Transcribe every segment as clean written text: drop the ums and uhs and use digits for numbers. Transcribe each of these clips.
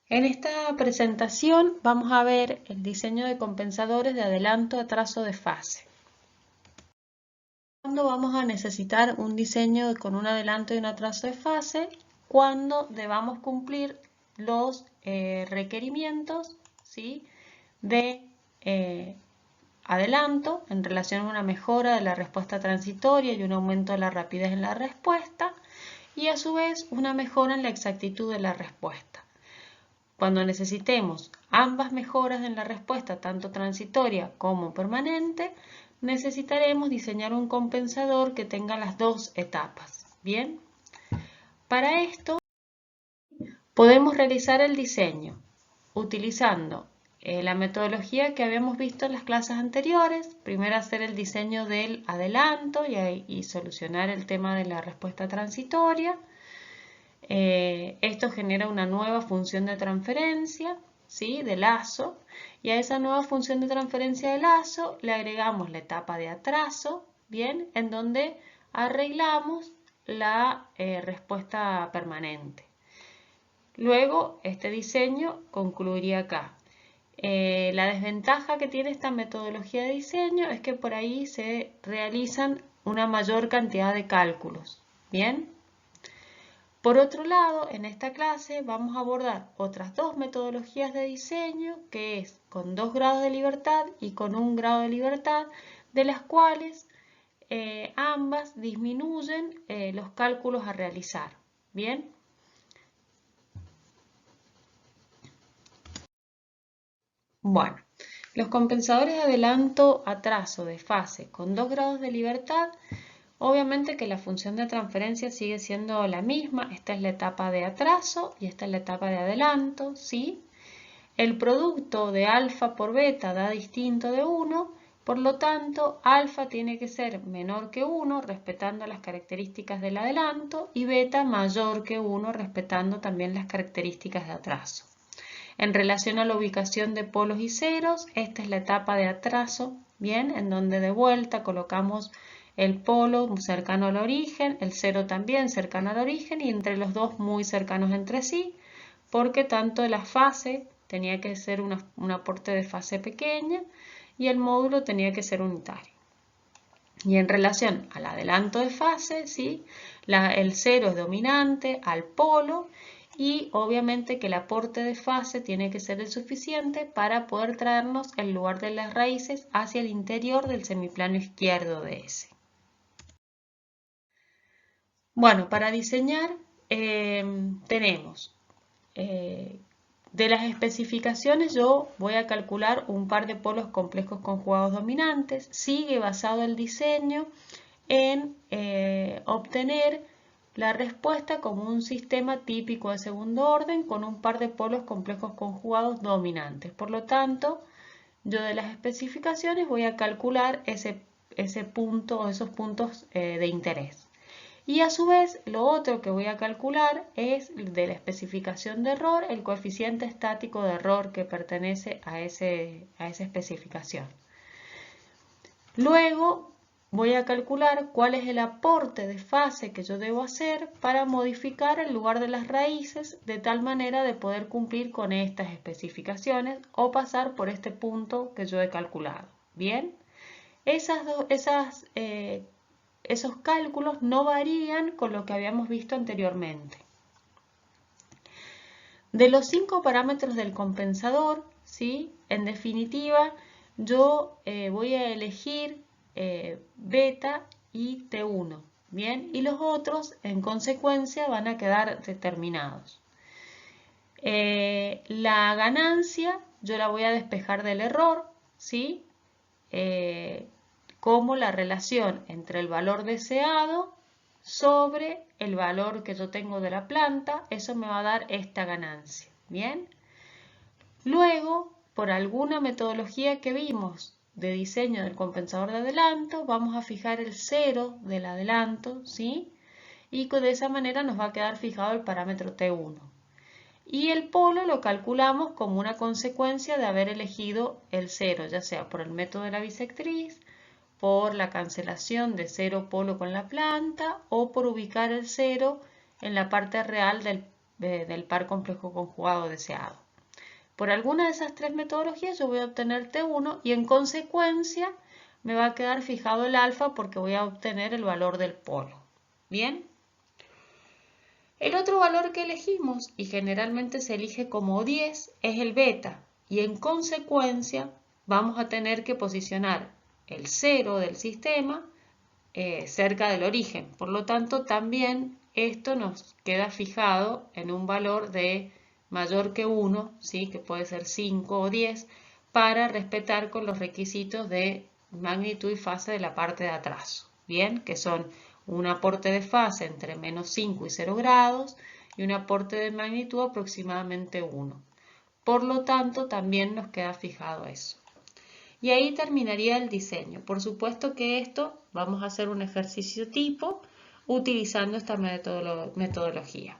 En esta presentación vamos a ver el diseño de compensadores de adelanto a trazo de fase. ¿Cuándo vamos a necesitar un diseño con un adelanto y un atraso de fase? Cuando debamos cumplir los requerimientos, ¿sí?, de adelanto en relación a una mejora de la respuesta transitoria y un aumento de la rapidez en la respuesta, y a su vez una mejora en la exactitud de la respuesta. Cuando necesitemos ambas mejoras en la respuesta, tanto transitoria como permanente, necesitaremos diseñar un compensador que tenga las dos etapas. Bien, para esto podemos realizar el diseño utilizando la metodología que habíamos visto en las clases anteriores. Primero hacer el diseño del adelanto y solucionar el tema de la respuesta transitoria. Esto genera una nueva función de transferencia, ¿sí?, de lazo, y a esa nueva función de transferencia de lazo le agregamos la etapa de atraso, ¿bien?, en donde arreglamos la respuesta permanente. Luego, este diseño concluiría acá. La desventaja que tiene esta metodología de diseño es que por ahí se realizan una mayor cantidad de cálculos, ¿bien? Por otro lado, en esta clase vamos a abordar otras dos metodologías de diseño, que es con 2 grados de libertad y con 1 grado de libertad, de las cuales ambas disminuyen los cálculos a realizar. ¿Bien? Bueno, los compensadores de adelanto, atraso de fase con 2 grados de libertad, obviamente que la función de transferencia sigue siendo la misma. Esta es la etapa de atraso y esta es la etapa de adelanto, ¿sí? El producto de alfa por beta da distinto de 1, por lo tanto, alfa tiene que ser menor que 1, respetando las características del adelanto, y beta mayor que 1, respetando también las características de atraso. En relación a la ubicación de polos y ceros, esta es la etapa de atraso, ¿bien?, en donde de vuelta colocamos el polo cercano al origen, el cero también cercano al origen, y entre los dos muy cercanos entre sí, porque tanto la fase tenía que ser un aporte de fase pequeña y el módulo tenía que ser unitario. Y en relación al adelanto de fase, ¿sí?, el cero es dominante al polo, y obviamente que el aporte de fase tiene que ser el suficiente para poder traernos el lugar de las raíces hacia el interior del semiplano izquierdo de S. Bueno, para diseñar tenemos de las especificaciones. Yo voy a calcular un par de polos complejos conjugados dominantes. Sigue basado el diseño en obtener la respuesta como un sistema típico de segundo orden con un par de polos complejos conjugados dominantes. Por lo tanto, yo de las especificaciones voy a calcular ese punto o esos puntos de interés. Y a su vez, lo otro que voy a calcular es de la especificación de error, el coeficiente estático de error que pertenece a esa especificación. Luego voy a calcular cuál es el aporte de fase que yo debo hacer para modificar el lugar de las raíces de tal manera de poder cumplir con estas especificaciones o pasar por este punto que yo he calculado. Bien, esos cálculos no varían con lo que habíamos visto anteriormente. De los 5 parámetros del compensador, ¿sí?, en definitiva, yo voy a elegir beta y T1, ¿bien? Y los otros, en consecuencia, van a quedar determinados. La ganancia yo la voy a despejar del error, ¿sí?, como la relación entre el valor deseado sobre el valor que yo tengo de la planta. Eso me va a dar esta ganancia. Bien. Luego, por alguna metodología que vimos de diseño del compensador de adelanto, vamos a fijar el cero del adelanto, ¿sí?, y de esa manera nos va a quedar fijado el parámetro T1. Y el polo lo calculamos como una consecuencia de haber elegido el cero, ya sea por el método de la bisectriz, por la cancelación de cero polo con la planta o por ubicar el cero en la parte real del par complejo conjugado deseado. Por alguna de esas tres metodologías yo voy a obtener T1 y en consecuencia me va a quedar fijado el alfa porque voy a obtener el valor del polo. ¿Bien? El otro valor que elegimos, y generalmente se elige como 10, es el beta, y en consecuencia vamos a tener que posicionar el 0 del sistema cerca del origen. Por lo tanto, también esto nos queda fijado en un valor de mayor que 1, ¿sí? Que puede ser 5 o 10, para respetar con los requisitos de magnitud y fase de la parte de atraso. Bien, que son un aporte de fase entre menos 5 y 0 grados y un aporte de magnitud aproximadamente 1. Por lo tanto, también nos queda fijado eso. Y ahí terminaría el diseño. Por supuesto que esto vamos a hacer un ejercicio tipo utilizando esta metodología.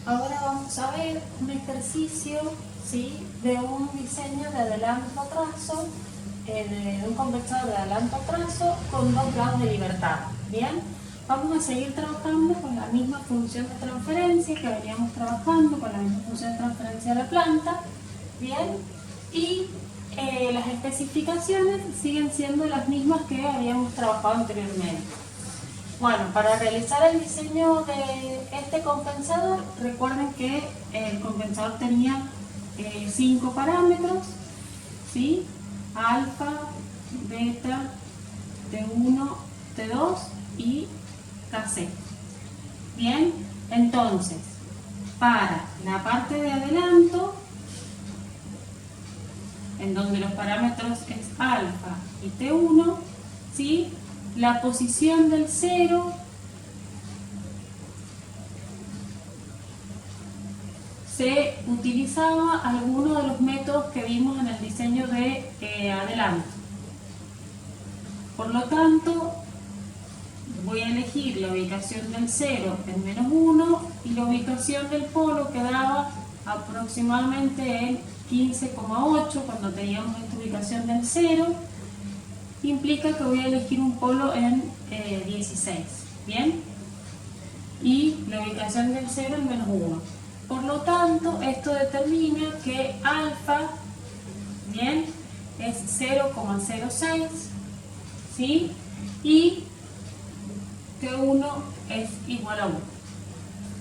Ahora vamos a ver un ejercicio, ¿sí?, de un diseño de adelanto-trazo, de un conversador de adelanto-trazo con 2 grados de libertad. Bien, vamos a seguir trabajando con la misma función de transferencia que veníamos trabajando, con la misma función de transferencia de la planta. Bien, y las especificaciones siguen siendo las mismas que habíamos trabajado anteriormente. Bueno, para realizar el diseño de este compensador, recuerden que el compensador tenía 5 parámetros, ¿sí? Alfa, beta, T1, T2 y Kc. Bien, entonces, para la parte de adelanto, en donde los parámetros es alfa y T1, ¿sí?, la posición del 0 se utilizaba alguno de los métodos que vimos en el diseño de adelanto. Por lo tanto, voy a elegir la ubicación del 0 en menos 1 y la ubicación del polo quedaba aproximadamente en 15,8 cuando teníamos esta ubicación del 0. Implica que voy a elegir un polo en 16, ¿bien? Y la ubicación del 0 en menos 1. Por lo tanto, esto determina que alfa, ¿bien?, es 0,06, ¿sí? Y T1 es igual a 1,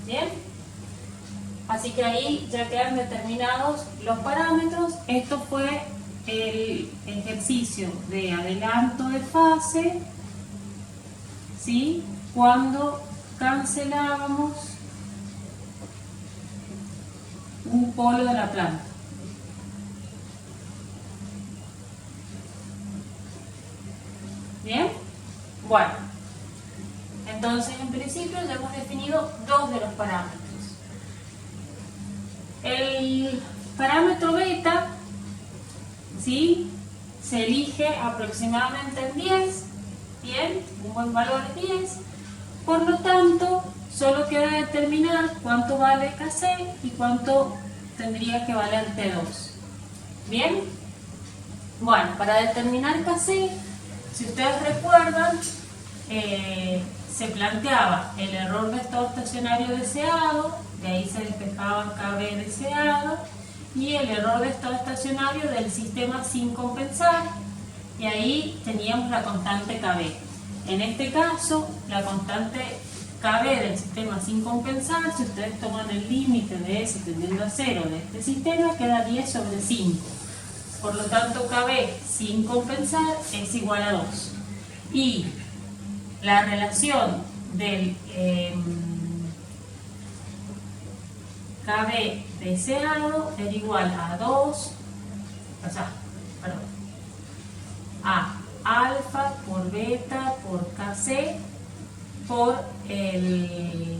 ¿bien? Así que ahí ya quedan determinados los parámetros. Esto fue el ejercicio de adelanto de fase, ¿sí?, cuando cancelábamos un polo de la planta. ¿Bien? Bueno, entonces en principio ya hemos definido 2 de los parámetros. El parámetro beta, ¿sí?, se elige aproximadamente en 10, bien, un buen valor es 10, por lo tanto, solo queda determinar cuánto vale Kc y cuánto tendría que valer T2, bien. Bueno, para determinar Kc, si ustedes recuerdan, se planteaba el error de estado estacionario deseado, de ahí se despejaba KB deseado, y el error de estado estacionario del sistema sin compensar, y ahí teníamos la constante KB. En este caso, la constante KB del sistema sin compensar, si ustedes toman el límite de S tendiendo a 0 de este sistema, queda 10 sobre 5. Por lo tanto, KB sin compensar es igual a 2. Y la relación del KB deseado era igual a 2, a alfa por beta por Kc por el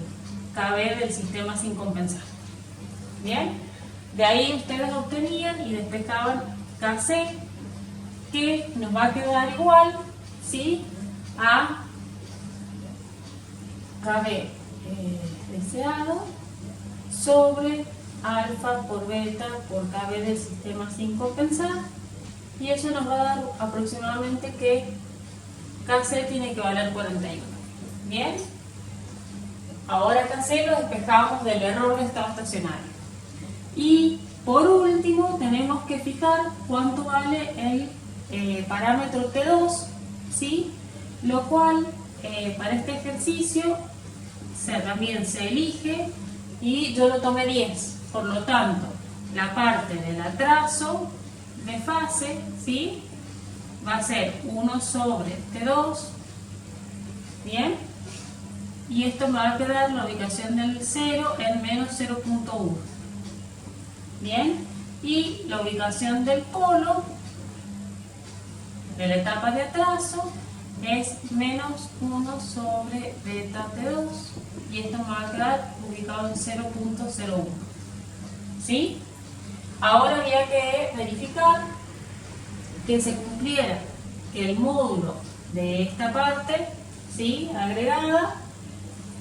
KB del sistema sin compensar. Bien, de ahí ustedes obtenían y despejaban Kc, que nos va a quedar igual, ¿sí?, a KB deseado sobre alfa por beta por KB del sistema sin compensar y eso nos va a dar aproximadamente que KC tiene que valer 41. Bien, ahora KC lo despejamos del error de estado estacionario. Y por último tenemos que fijar cuánto vale el parámetro T2, ¿sí? Lo cual para este ejercicio también se elige y yo lo tomé 10. Por lo tanto, la parte del atraso de fase, ¿sí?, va a ser 1 sobre T2, ¿bien? Y esto me va a quedar la ubicación del 0 en menos 0.1, ¿bien? Y la ubicación del polo de la etapa de atraso es menos 1 sobre beta T2, y esto me va a quedar ubicado en 0.01, ¿sí? Ahora había que verificar que se cumpliera, que el módulo de esta parte, ¿sí?, agregada,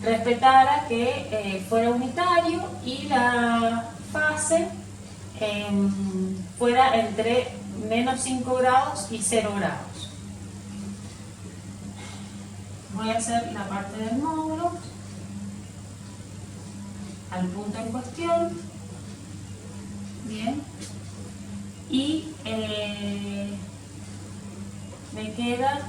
respetara que fuera unitario y la fase fuera entre menos 5 grados y 0 grados. Voy a hacer la parte del módulo al punto en cuestión. Bien. Y me queda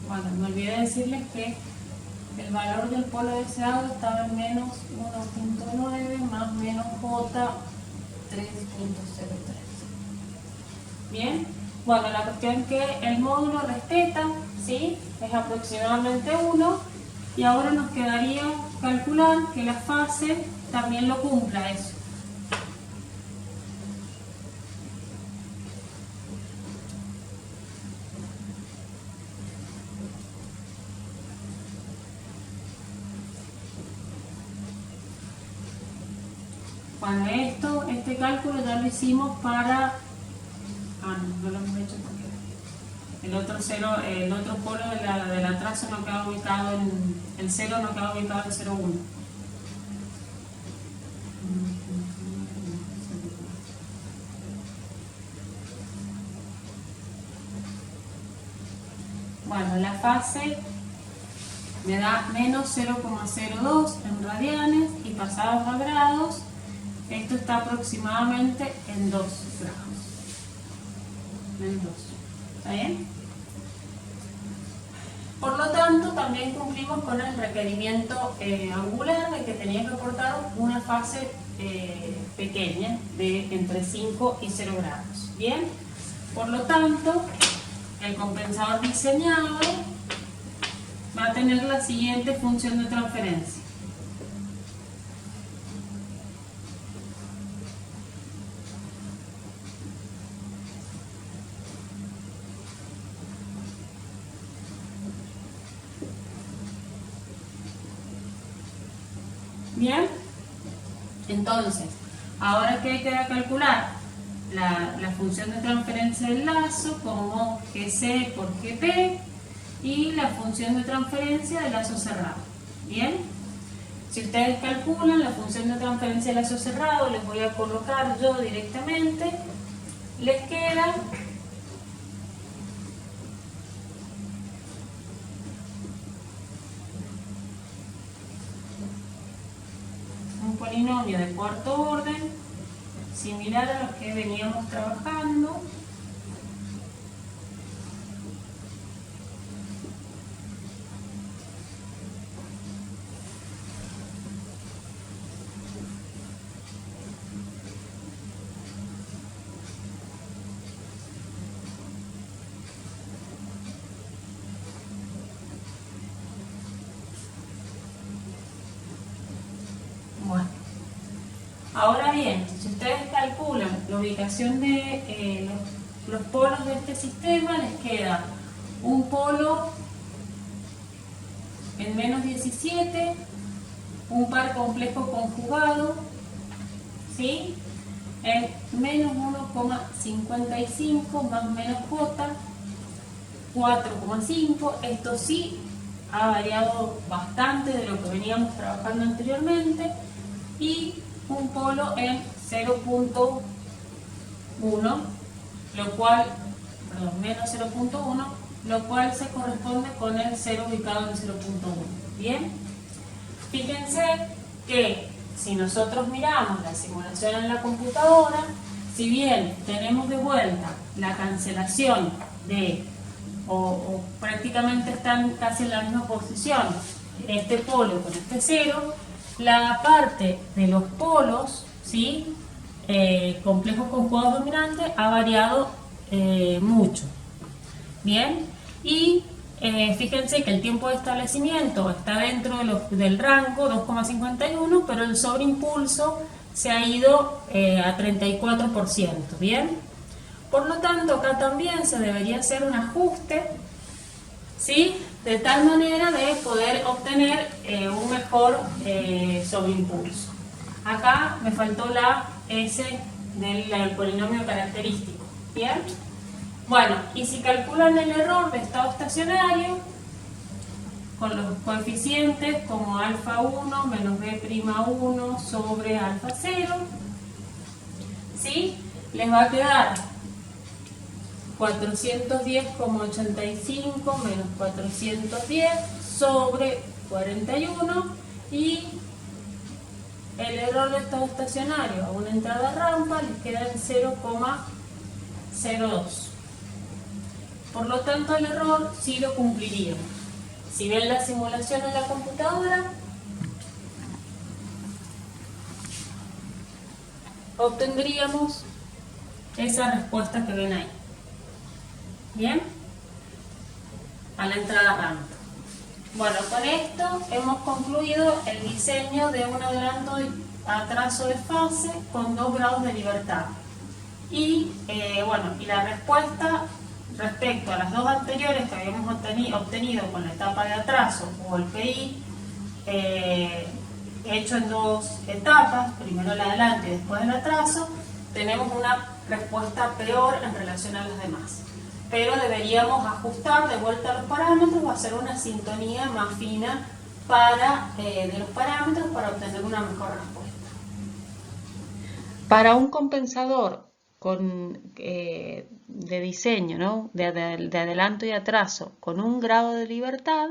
bueno, me olvidé decirles que el valor del polo deseado estaba en menos 1.9 más menos J 3.03. Bien, bueno, la cuestión es que el módulo respeta, ¿sí?, es aproximadamente 1, y ahora nos quedaría calcular que la fase también lo cumpla eso. Bueno, este cálculo ya lo hicimos para... no lo hemos hecho porque el otro polo del atraso no queda ubicado en... El 0 no queda ubicado en 0,1. Bueno, la fase me da menos 0,02 en radianes, y pasados a grados, esto está aproximadamente en 2 grados. En 2. ¿Está bien? Por lo tanto, también cumplimos con el requerimiento angular de que tenía que aportar una fase pequeña de entre 5 y 0 grados. Bien, por lo tanto, el compensador diseñado va a tener la siguiente función de transferencia. Bien, entonces, ahora que hay que calcular la función de transferencia del lazo como GC por GP y la función de transferencia del lazo cerrado. Bien, si ustedes calculan la función de transferencia del lazo cerrado, les voy a colocar yo directamente, les queda un polinomio de cuarto orden, similar a los que veníamos trabajando. Bueno, ahora bien, si ustedes calculan la ubicación de los polos de este sistema, les queda un polo en menos 17, un par complejo conjugado, ¿sí? En menos 1,55 más menos J, 4,5. Esto sí ha variado bastante de lo que veníamos trabajando anteriormente. Y un polo en 0,1, lo cual, perdón, menos 0,1, lo cual se corresponde con el 0 ubicado en 0,1. Bien, fíjense que si nosotros miramos la simulación en la computadora, si bien tenemos de vuelta la cancelación de, o prácticamente están casi en la misma posición, este polo con este 0, la parte de los polos, ¿sí? Complejos conjugados dominantes ha variado mucho. Bien, y fíjense que el tiempo de establecimiento está dentro del rango 2,51, pero el sobreimpulso se ha ido a 34%. Bien, por lo tanto acá también se debería hacer un ajuste, ¿sí? De tal manera de poder obtener un mejor sobreimpulso. Acá me faltó la S del polinomio característico. ¿Bien? Bueno, y si calculan el error de estado estacionario con los coeficientes como alfa 1 menos b'1 sobre alfa 0, ¿sí? Les va a quedar 410,85 menos 410 sobre 41, y el error de estado estacionario a una entrada rampa les queda en 0,02. Por lo tanto, el error sí lo cumpliríamos. Si ven la simulación en la computadora, obtendríamos esa respuesta que ven ahí. ¿Bien? A la entrada rampa. Bueno, con esto hemos concluido el diseño de un adelanto y atraso de fase con 2 grados de libertad. Y bueno, y la respuesta respecto a las dos anteriores que habíamos obtenido con la etapa de atraso o el PI, hecho en 2 etapas, primero el adelanto y después el atraso, tenemos una respuesta peor en relación a las demás. Pero deberíamos ajustar de vuelta los parámetros o hacer una sintonía más fina de los parámetros para obtener una mejor respuesta. Para un compensador de diseño, ¿no? de adelanto y atraso con un grado de libertad,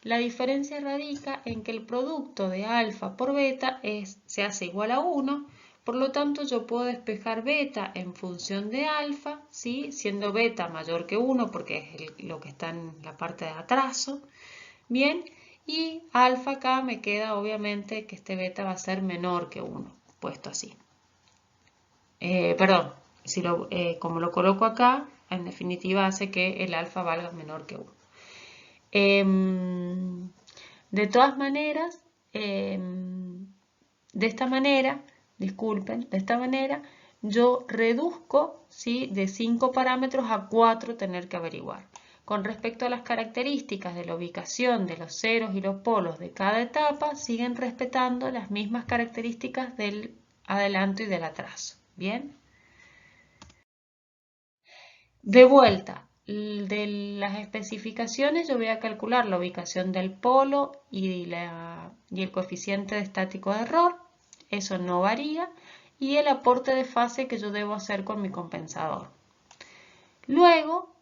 la diferencia radica en que el producto de alfa por beta se hace igual a 1. Por lo tanto, yo puedo despejar beta en función de alfa, ¿sí? Siendo beta mayor que 1 porque es lo que está en la parte de atraso. Bien, y alfa acá me queda obviamente que este beta va a ser menor que 1, puesto así. Perdón, como lo coloco acá, en definitiva hace que el alfa valga menor que 1. De todas maneras, de esta manera yo reduzco, ¿sí? De 5 parámetros a 4 tener que averiguar. Con respecto a las características de la ubicación de los ceros y los polos de cada etapa, siguen respetando las mismas características del adelanto y del atraso. ¿Bien? De vuelta, de las especificaciones yo voy a calcular la ubicación del polo y el coeficiente de estático de error. Eso no varía, y el aporte de fase que yo debo hacer con mi compensador. Luego,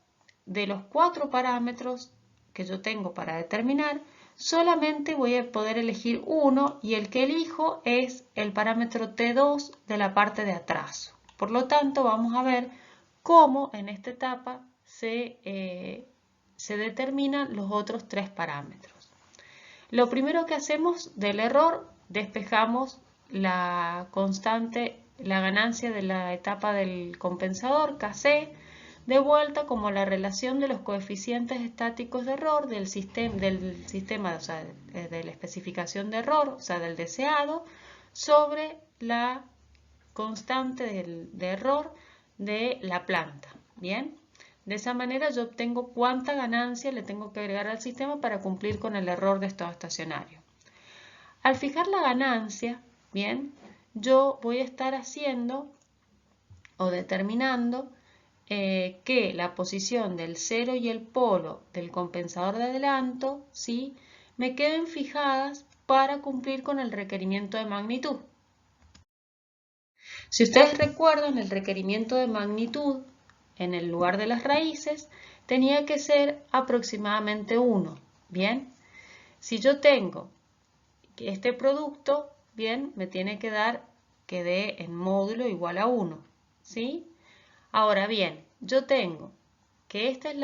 de los 4 parámetros que yo tengo para determinar, solamente voy a poder elegir uno, y el que elijo es el parámetro T2 de la parte de atraso. Por lo tanto, vamos a ver cómo en esta etapa se determinan los otros 3 parámetros. Lo primero que hacemos del error, despejamos la constante, la ganancia de la etapa del compensador, Kc, de vuelta como la relación de los coeficientes estáticos de error del sistema, o sea, de la especificación de error, o sea, del deseado, sobre la constante de error de la planta. Bien, De esa manera yo obtengo cuánta ganancia le tengo que agregar al sistema para cumplir con el error de estado estacionario. Al fijar la ganancia, bien, yo voy a estar haciendo o determinando que la posición del 0 y el polo del compensador de adelanto, ¿sí?, me queden fijadas para cumplir con el requerimiento de magnitud. Si ustedes recuerdan, el requerimiento de magnitud en el lugar de las raíces tenía que ser aproximadamente 1. Bien, si yo tengo este producto, bien, me tiene que dar que dé en módulo igual a 1, ¿sí? Ahora bien, yo tengo que este es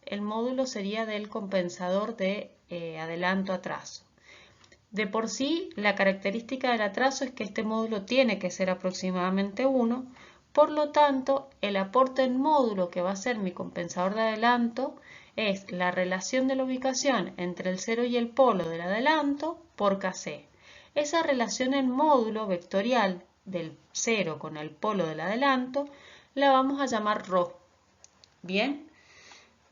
el módulo sería del compensador de adelanto-atraso. De por sí, la característica del atraso es que este módulo tiene que ser aproximadamente 1, por lo tanto, el aporte en módulo que va a ser mi compensador de adelanto es la relación de la ubicación entre el 0 y el polo del adelanto por Kc. Esa relación en módulo vectorial del 0 con el polo del adelanto la vamos a llamar ρ. Bien.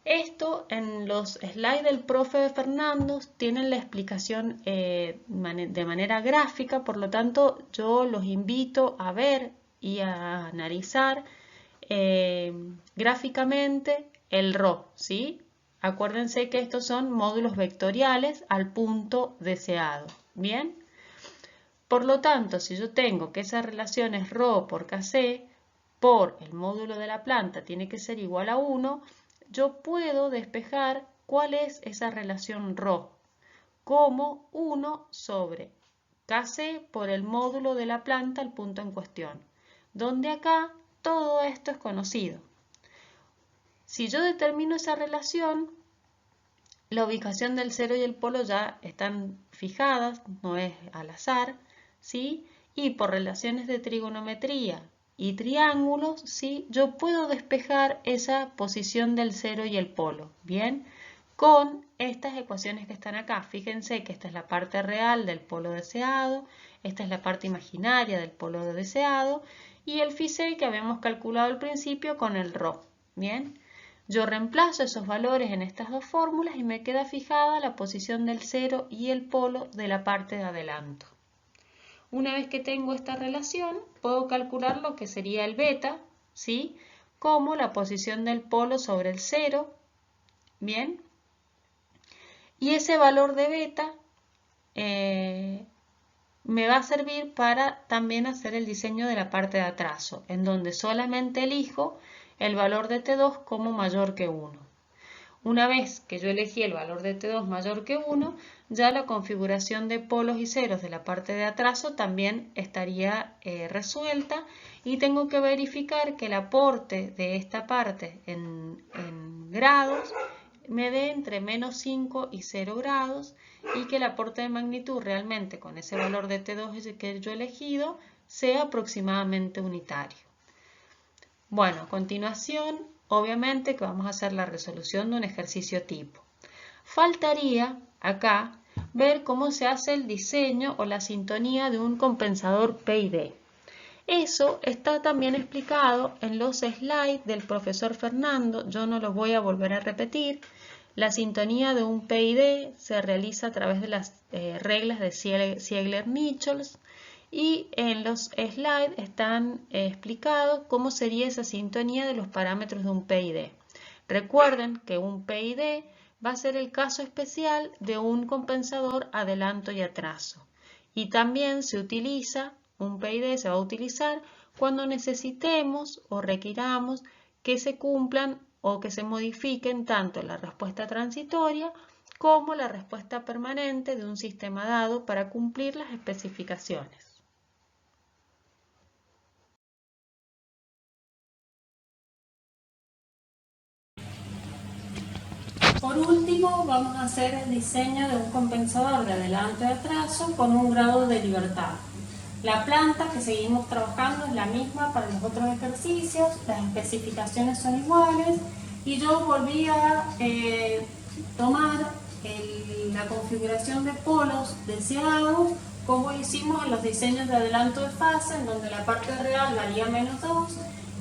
Esto en los slides del profe Fernando tienen la explicación de manera gráfica, por lo tanto yo los invito a ver y a analizar gráficamente el ρ, ¿sí? Acuérdense que estos son módulos vectoriales al punto deseado, ¿bien? Por lo tanto, si yo tengo que esa relación es ρ por Kc por el módulo de la planta tiene que ser igual a 1, yo puedo despejar cuál es esa relación ρ como 1 sobre Kc por el módulo de la planta al punto en cuestión, donde acá todo esto es conocido. Si yo determino esa relación, la ubicación del 0 y el polo ya están fijadas, no es al azar, ¿sí? Y por relaciones de trigonometría y triángulos, ¿sí?, yo puedo despejar esa posición del 0 y el polo, ¿bien? Con estas ecuaciones que están acá. Fíjense que esta es la parte real del polo deseado, esta es la parte imaginaria del polo deseado y el φ6 que habíamos calculado al principio con el ρ, ¿bien? Yo reemplazo esos valores en estas dos fórmulas y me queda fijada la posición del 0 y el polo de la parte de adelanto. Una vez que tengo esta relación, puedo calcular lo que sería el beta, ¿sí?, como la posición del polo sobre el 0, ¿bien? Y ese valor de beta me va a servir para también hacer el diseño de la parte de atraso, en donde solamente elijo el valor de T2 como mayor que 1. Una vez que yo elegí el valor de T2 mayor que 1, ya la configuración de polos y ceros de la parte de atraso también estaría resuelta y tengo que verificar que el aporte de esta parte en grados me dé entre menos 5 y 0 grados y que el aporte de magnitud realmente con ese valor de T2 que yo he elegido sea aproximadamente unitario. Bueno, a continuación, obviamente que vamos a hacer la resolución de un ejercicio tipo. Faltaría acá ver cómo se hace el diseño o la sintonía de un compensador PID. Eso está también explicado en los slides del profesor Fernando, yo no los voy a volver a repetir. La sintonía de un PID se realiza a través de las reglas de Ziegler-Nichols y en los slides están explicados cómo sería esa sintonía de los parámetros de un PID. Recuerden que un PID va a ser el caso especial de un compensador adelanto y atraso. Y también se utiliza, un PID se va a utilizar cuando necesitemos o requiramos que se cumplan o que se modifiquen tanto la respuesta transitoria como la respuesta permanente de un sistema dado para cumplir las especificaciones. Por último, vamos a hacer el diseño de un compensador de adelanto y atraso con un grado de libertad. La planta que seguimos trabajando es la misma para los otros ejercicios, las especificaciones son iguales y yo volví a tomar la configuración de polos deseados como hicimos en los diseños de adelanto de fase, en donde la parte real valía -2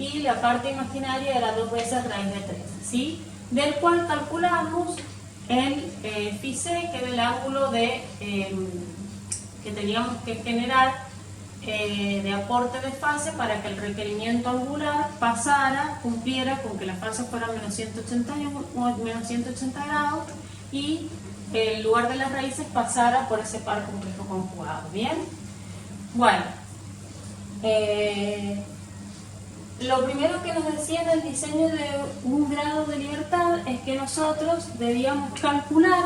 y la parte imaginaria era 2 veces raíz de 3, ¿sí? Del cual calculamos el phi c, que era el ángulo que teníamos que generar de aporte de fase para que el requerimiento angular cumpliera con que la fase fuera menos 180 grados y en lugar de las raíces pasara por ese par complejo conjugado. ¿Bien? Bueno, lo primero que nos decía en el diseño de un grado de libertad es que nosotros debíamos calcular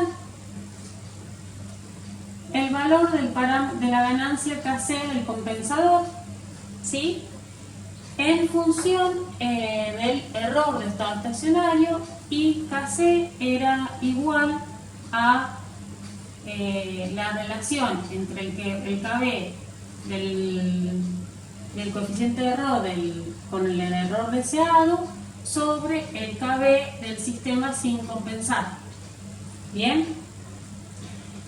el valor de la ganancia Kc del compensador, ¿sí? En función del error de estado estacionario, y Kc era igual a la relación entre el Kb del coeficiente de error con el error deseado sobre el Kb del sistema sin compensar. ¿Bien?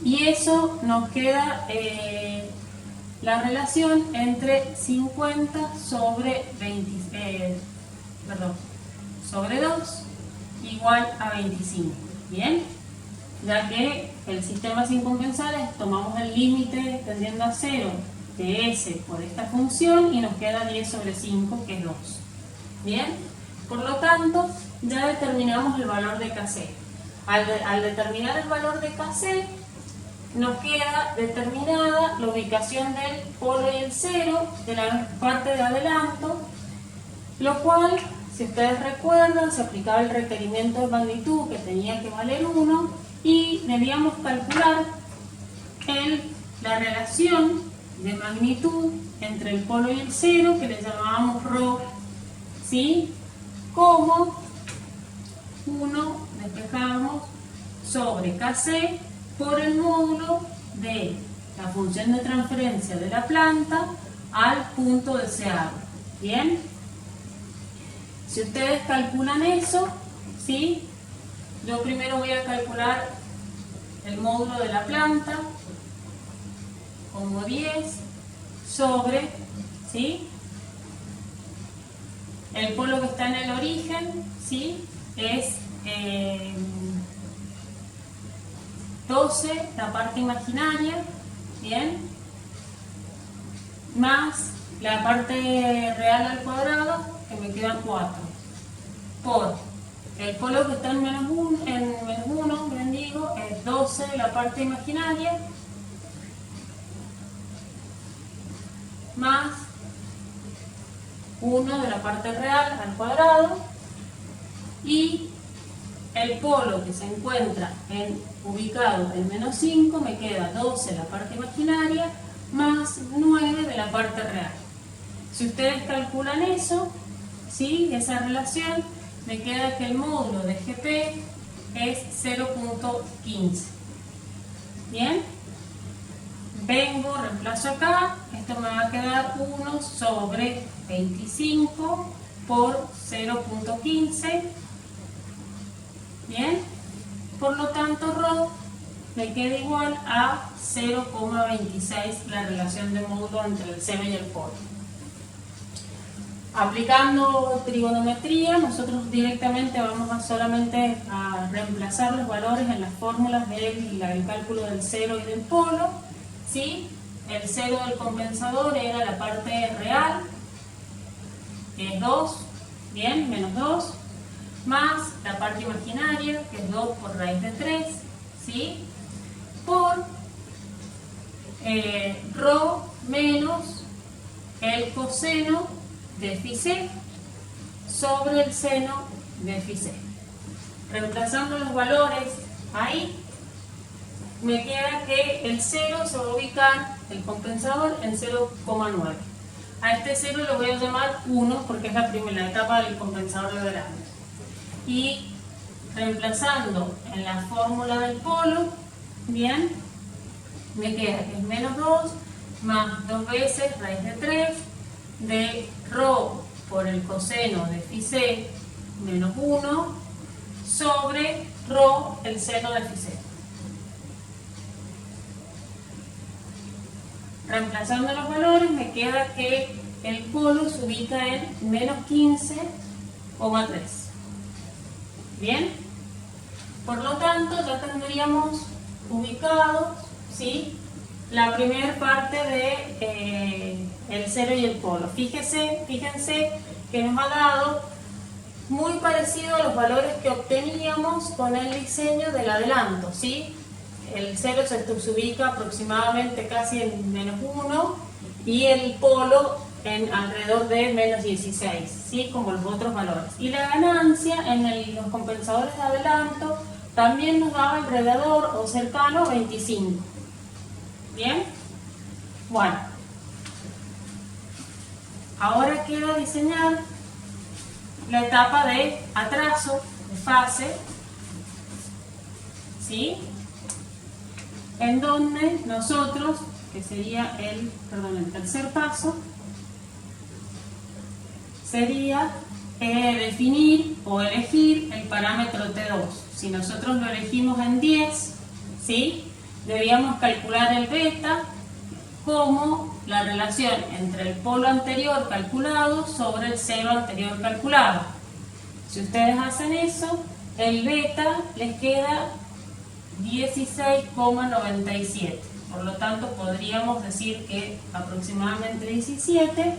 Y eso nos queda la relación entre 50 sobre 2 igual a 25. ¿Bien? Ya que el sistema sin compensar tomamos el límite tendiendo a 0 de s por esta función y nos queda 10 sobre 5, que es 2. ¿Bien? Por lo tanto, ya determinamos el valor de Kc. Al determinar el valor de Kc, nos queda determinada la ubicación del polo y el cero de la parte de adelanto, lo cual, si ustedes recuerdan, se aplicaba el requerimiento de magnitud que tenía que valer 1 y debíamos calcular la relación de magnitud entre el polo y el cero, que le llamábamos ρ, ¿sí? Como 1, despejamos, sobre Kc por el módulo de la función de transferencia de la planta al punto deseado. ¿Bien? Si ustedes calculan eso, ¿sí? Yo primero voy a calcular el módulo de la planta como 10 sobre, ¿sí? El polo que está en el origen, ¿sí? Es 12, la parte imaginaria, ¿bien? Más la parte real al cuadrado, que me queda 4, por el polo que está en menos 1, bien digo, es 12 la parte imaginaria, más 1 de la parte real al cuadrado, y el polo que se encuentra ubicado en menos 5, me queda 12 la parte imaginaria más 9 de la parte real. Si ustedes calculan eso, ¿sí? Esa relación, me queda que el módulo de GP es 0.15. ¿Bien? Reemplazo acá, esto me va a quedar 1 sobre 25 por 0.15. ¿Bien? Por lo tanto, ρ me queda igual a 0,26 la relación de módulo entre el seno y el polo. Aplicando trigonometría, nosotros directamente vamos solamente a reemplazar los valores en las fórmulas del cálculo del cero y del polo, ¿sí? El cero del compensador era la parte real, que es 2, ¿bien? Menos 2. Más la parte imaginaria, que es 2 por raíz de 3, ¿sí? Por ρ menos el coseno de phi c sobre el seno de phi c. Reemplazando los valores ahí, me queda que el 0 se va a ubicar, el compensador, en 0,9. A este 0 lo voy a llamar 1 porque es la primera etapa del compensador de adelante. Y reemplazando en la fórmula del polo, bien, me queda que es menos 2 más 2 veces raíz de 3 de ρ por el coseno de phi c menos 1 sobre ρ el seno de phi c. Reemplazando los valores, me queda que el polo se ubica en menos 15,3. ¿Bien? Por lo tanto, ya tendríamos ubicados, ¿sí?, la primera parte de el 0 y el polo. Fíjense que nos ha dado muy parecido a los valores que obteníamos con el diseño del adelanto, ¿sí? El 0 se ubica aproximadamente casi en menos 1 y el polo en alrededor de menos 16, ¿sí?, como los otros valores. Y la ganancia en los compensadores de adelanto también nos daba alrededor o cercano a 25. ¿Bien? Bueno, ahora queda diseñar la etapa de atraso, de fase, ¿sí?, en donde nosotros, que sería el tercer paso, sería definir o elegir el parámetro T2. Si nosotros lo elegimos en 10, ¿sí?, debíamos calcular el beta como la relación entre el polo anterior calculado sobre el 0 anterior calculado. Si ustedes hacen eso, el beta les queda 16,97. Por lo tanto, podríamos decir que aproximadamente 17.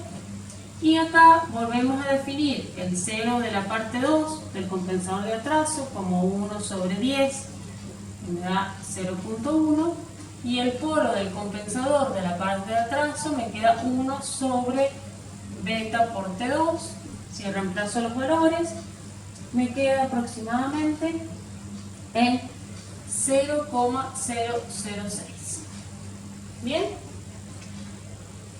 Y acá volvemos a definir el 0 de la parte 2 del compensador de atraso como 1 sobre 10, que me da 0,1. Y el polo del compensador de la parte de atraso me queda 1 sobre beta por T2. Si reemplazo los valores, me queda aproximadamente en 0,006. ¿Bien?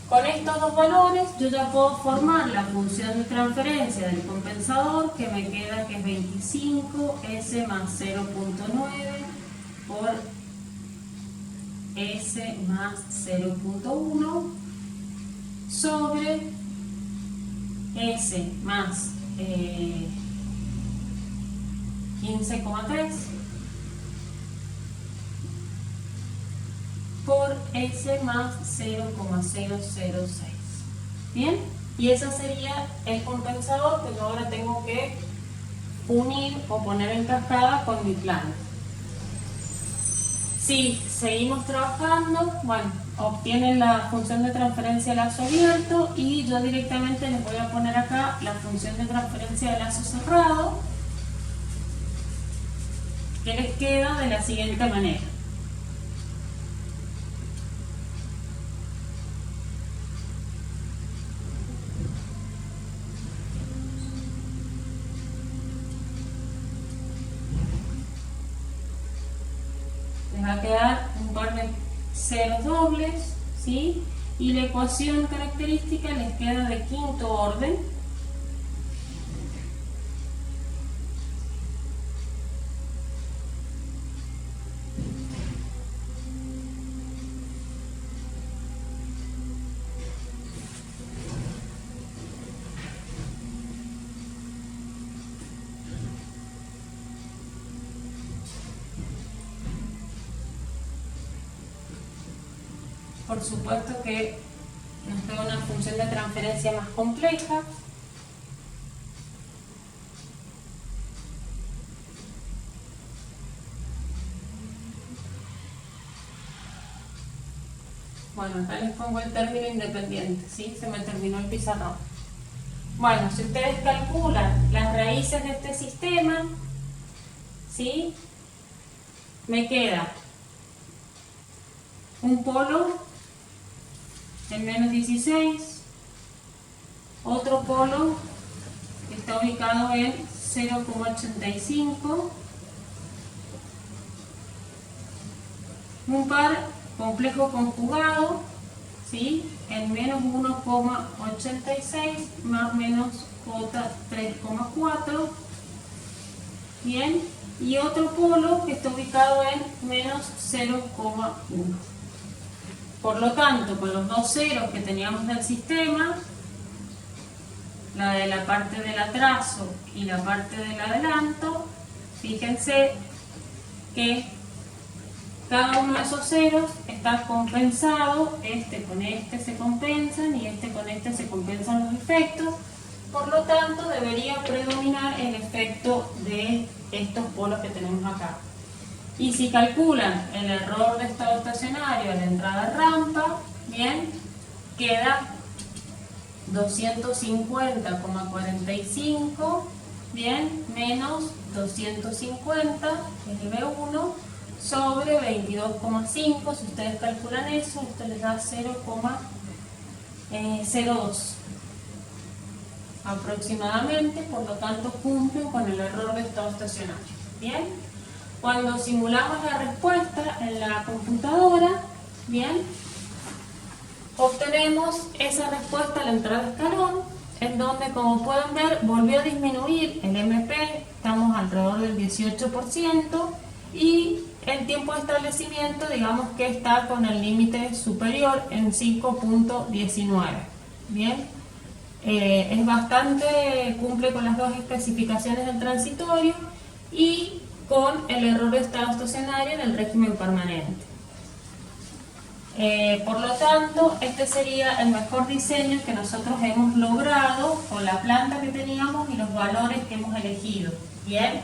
Con estos dos valores yo ya puedo formar la función de transferencia del compensador, que me queda que es 25S más 0,9 por S más 0,1 sobre S más 15,3 por S más 0,006. ¿Bien? Y ese sería el compensador que yo ahora tengo que unir o poner en cascada con mi plano. Si seguimos trabajando, bueno, obtienen la función de transferencia de lazo abierto y yo directamente les voy a poner acá la función de transferencia de lazo cerrado, que les queda de la siguiente manera. Les va a quedar un par de ceros dobles, ¿sí? Y la ecuación característica les queda de quinto orden. Por supuesto que nos queda una función de transferencia más compleja. Bueno, acá les pongo el término independiente, ¿sí? Se me terminó el pizarrón. Bueno, si ustedes calculan las raíces de este sistema, ¿sí?, me queda un polo en menos 16, otro polo que está ubicado en 0,85, un par complejo conjugado, ¿sí?, en menos 1,86 más menos J 3,4, bien, y otro polo que está ubicado en menos 0,1. Por lo tanto, con los dos ceros que teníamos del sistema, la de la parte del atraso y la parte del adelanto, fíjense que Cada uno de esos ceros está compensado, este con este se compensan y este con este se compensan los efectos. Por lo tanto, debería predominar el efecto de estos polos que tenemos acá. Y si calculan el error de estado estacionario a la entrada de rampa, bien, queda 250,45, bien, menos 250, que es el B1, sobre 22,5. Si ustedes calculan eso, esto les da 0,02 aproximadamente, por lo tanto cumplen con el error de estado estacionario. Bien, cuando simulamos la respuesta en la computadora, bien, obtenemos esa respuesta a la entrada de escalón, en donde, como pueden ver, volvió a disminuir el MP, estamos alrededor del 18%, y el tiempo de establecimiento, digamos que está con el límite superior en 5.19. Bien, es bastante, cumple con las dos especificaciones del transitorio y con el error de estado estacionario en el régimen permanente. Por lo tanto, este sería el mejor diseño que nosotros hemos logrado con la planta que teníamos y los valores que hemos elegido. Bien,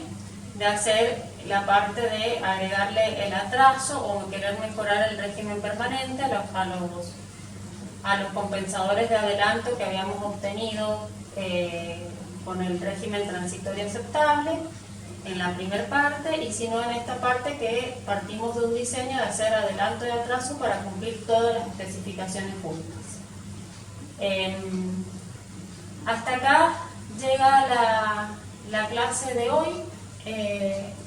de hacer la parte de agregarle el atraso o querer mejorar el régimen permanente a los compensadores de adelanto que habíamos obtenido con el régimen transitorio aceptable en la primera parte, y si no en esta parte que partimos de un diseño de hacer adelanto y atraso para cumplir todas las especificaciones juntas. Hasta acá llega la clase de hoy.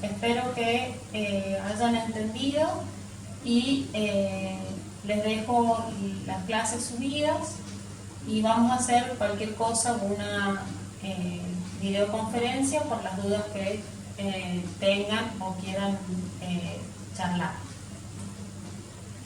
Espero que hayan entendido y les dejo las clases subidas y vamos a hacer cualquier cosa, una videoconferencia por las dudas que tengan o quieran charlar.